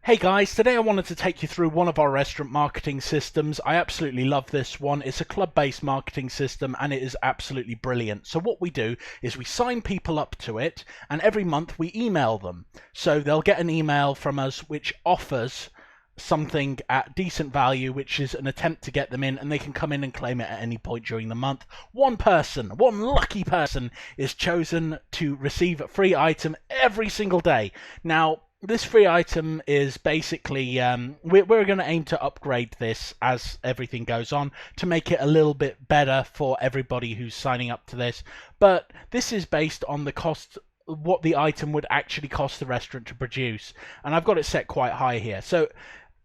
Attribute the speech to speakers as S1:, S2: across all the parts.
S1: Hey guys, today I wanted to take you through one of our restaurant marketing systems. I absolutely love this one. It's a club-based marketing system and it is absolutely brilliant. So what we do is we sign people up to it and every month we email them. So they'll get an email from us which offers something at decent value, which is an attempt to get them in, and they can come in and claim it at any point during the month. One lucky person is chosen to receive a free item every single day. Now, this free item is basically, we're going to aim to upgrade this as everything goes on to make it a little bit better for everybody who's signing up to this. But this is based on the cost, what the item would actually cost the restaurant to produce. And I've got it set quite high here. So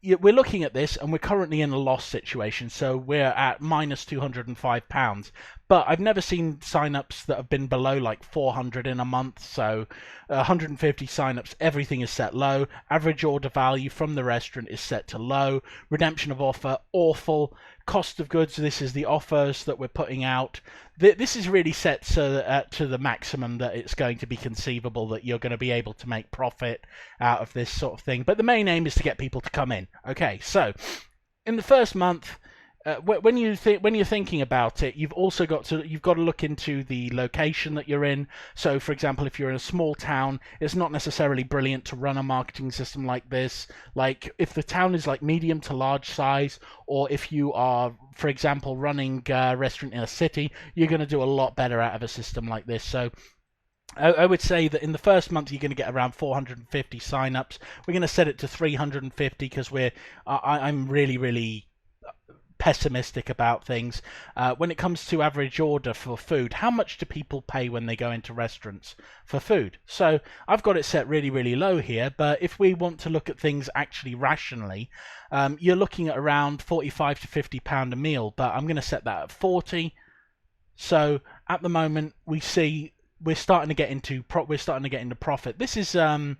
S1: we're looking at this and we're currently in a loss situation, so we're at minus £205, but I've never seen signups that have been below like 400 in a month. So 150 signups, everything is set low. Average order value from the restaurant is set to low. Redemption of offer, awful. Cost of goods, this is the offers that we're putting out. This is really set to the maximum that it's going to be conceivable that you're going to be able to make profit out of this sort of thing. But the main aim is to get people to come in. Okay, so in the first month, when you're thinking about it, you've got to look into the location that you're in. So, for example, if you're in a small town, it's not necessarily brilliant to run a marketing system like this. Like if the town is like medium to large size, or if you are, for example, running a restaurant in a city, you're going to do a lot better out of a system like this. So I would say that in the first month you're going to get around 450 signups. We're going to set it to 350 because I'm really pessimistic about things. When it comes to average order for food, how much do people pay when they go into restaurants for food? So I've got it set really low here, but if we want to look at things actually rationally, you're looking at around 45 to 50 pound a meal, but I'm going to set that at 40. So at the moment we see we're starting to get into profit. This is some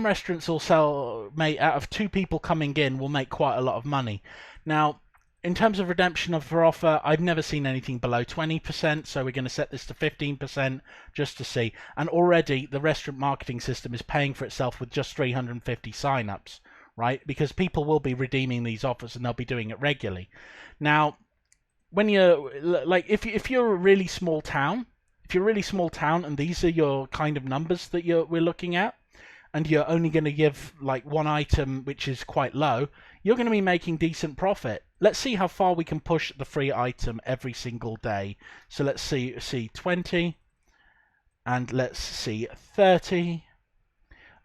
S1: restaurants will sell, out of 2 people coming in, will make quite a lot of money. Now, in terms of redemption of offer, I've never seen anything below 20%, so we're going to set this to 15% just to see. And already the restaurant marketing system is paying for itself with just 350 signups, right? Because people will be redeeming these offers and they'll be doing it regularly. Now, when you're like, if you're a really small town, and these are your kind of numbers that we're looking at, and you're only going to give like one item which is quite low, you're going to be making decent profit. Let's see how far we can push the free item every single day. So let's see 20, and let's see 30.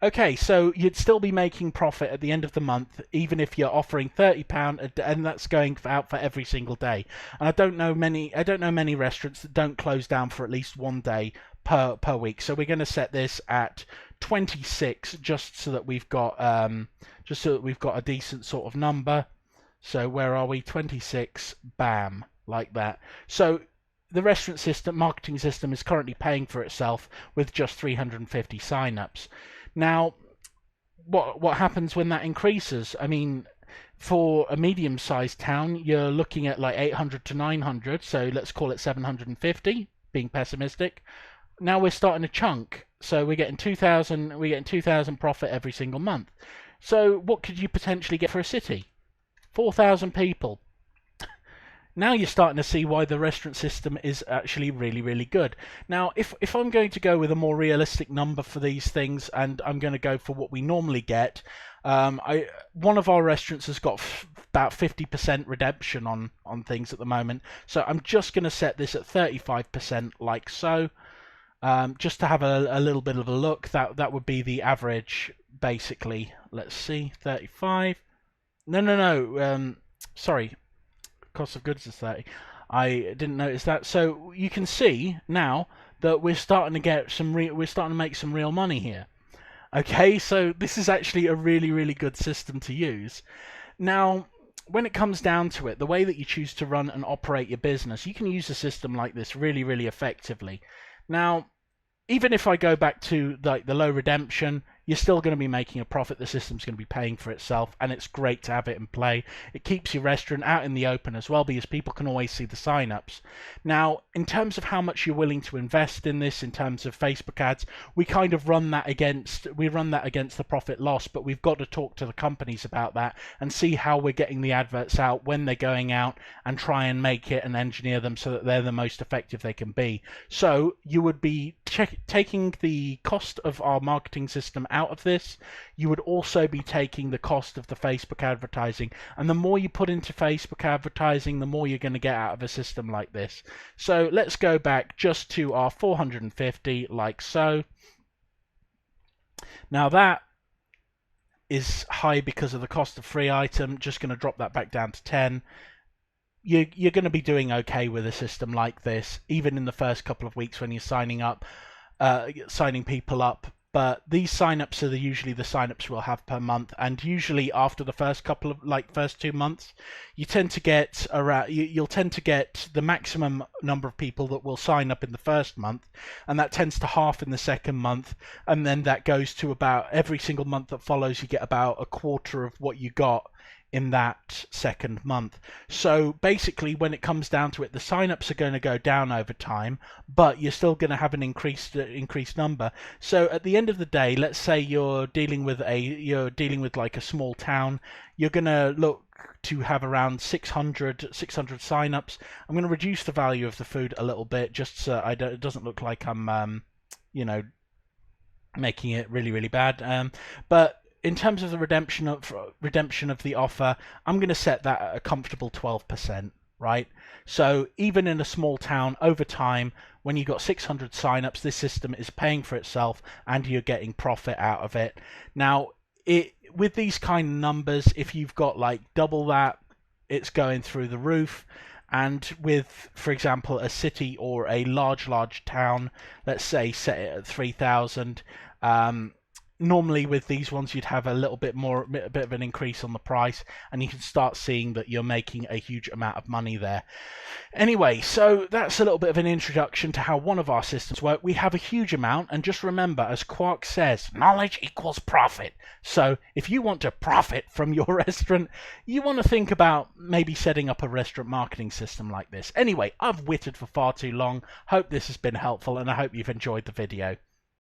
S1: Okay, so you'd still be making profit at the end of the month, even if you're offering £30, and that's going out for every single day. And I don't know many restaurants that don't close down for at least one day per week. So we're going to set this at 26, just so that we've got a decent sort of number. So where are we? 26, bam, like that. So the restaurant marketing system is currently paying for itself with just 350 signups. Now, what happens when that increases? I mean, for a medium-sized town, you're looking at like 800 to 900, so let's call it 750, being pessimistic. Now we're starting to chunk, so we're getting 2,000 profit every single month. So what could you potentially get for a city? 4,000 people. Now you're starting to see why the restaurant system is actually really good. Now, if I'm going to go with a more realistic number for these things, and I'm going to go for what we normally get, one of our restaurants has got about 50% redemption on things at the moment. So I'm just going to set this at 35%, like so, just to have a little bit of a look. That would be the average, basically. Let's see, 35. No. Sorry. Cost of goods is 30. I didn't notice that. So you can see now that we're starting to make some real money here. Okay, so this is actually a really good system to use. Now, when it comes down to it, the way that you choose to run and operate your business, you can use a system like this really effectively. Now, even if I go back to like the low redemption, you're still going to be making a profit. The system's going to be paying for itself, and it's great to have it in play. It keeps your restaurant out in the open as well, because people can always see the sign-ups. Now, in terms of how much you're willing to invest in this, in terms of Facebook ads, we kind of run that against the profit loss, but we've got to talk to the companies about that and see how we're getting the adverts out, when they're going out, and try and make it and engineer them so that they're the most effective they can be. So you would be taking the cost of our marketing system out of this. You would also be taking the cost of the Facebook advertising, and the more you put into Facebook advertising, the more you're going to get out of a system like this. So let's go back just to our 450, like so. Now that is high because of the cost of free item. Just going to drop that back down to 10. You're going to be doing okay with a system like this, even in the first couple of weeks when you're signing people up. But these signups are usually the signups we'll have per month, and usually after the first 2 months, you tend to get around. You'll tend to get the maximum number of people that will sign up in the first month, and that tends to half in the second month, and then that goes to about every single month that follows. You get about a quarter of what you got in that second month. So basically, when it comes down to it, the signups are going to go down over time, but you're still going to have an increased number. So at the end of the day, let's say you're dealing with like a small town, you're going to look to have around 600 signups. I'm going to reduce the value of the food a little bit, just so it doesn't look like I'm making it really bad. But in terms of the redemption of the offer, I'm going to set that at a comfortable 12%, right? So even in a small town, over time, when you've got 600 signups, this system is paying for itself and you're getting profit out of it. Now, with these kind of numbers, if you've got like double that, it's going through the roof. And with, for example, a city or a large town, let's say set it at 3,000, normally with these ones you'd have a bit of an increase on the price, and you can start seeing that you're making a huge amount of money there. Anyway, so that's a little bit of an introduction to how one of our systems work. We have a huge amount, and just remember, as Quark says, knowledge equals profit. So if you want to profit from your restaurant, you want to think about maybe setting up a restaurant marketing system like this. Anyway, I've witted for far too long. Hope this has been helpful, and I hope you've enjoyed the video.